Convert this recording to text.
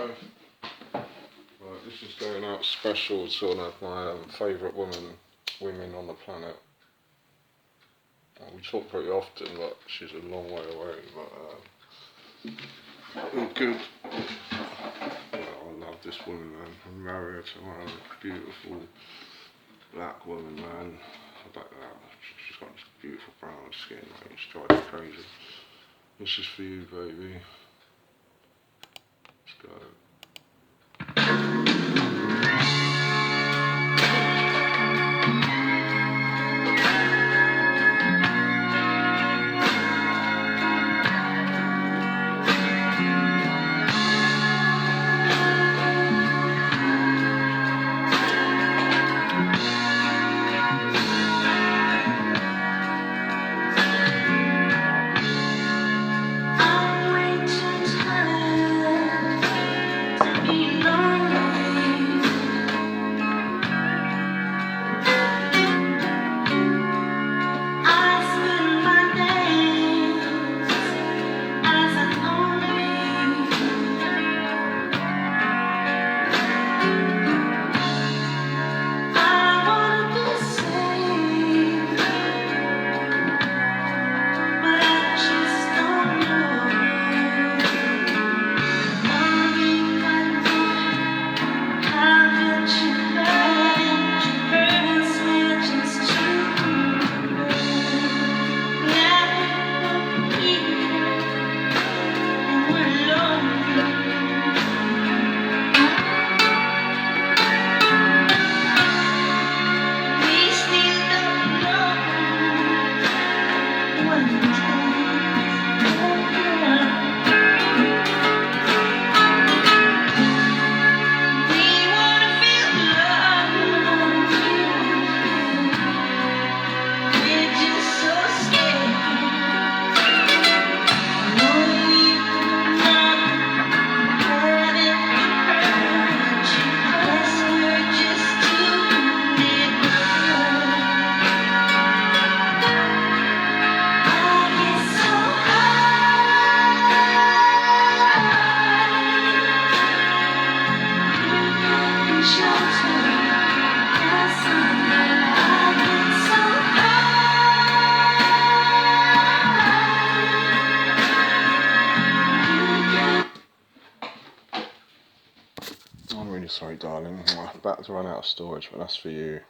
Right, this is going out special to one of my favourite women on the planet. We talk pretty often, but she's a long way away. But all good. I love this woman, man. I'm married to one beautiful black woman, man. She's got this beautiful brown skin, mate. It's driving me crazy. This is for you, baby. Let's go. I'm really sorry, darling. I'm about to run out of storage, but that's for you.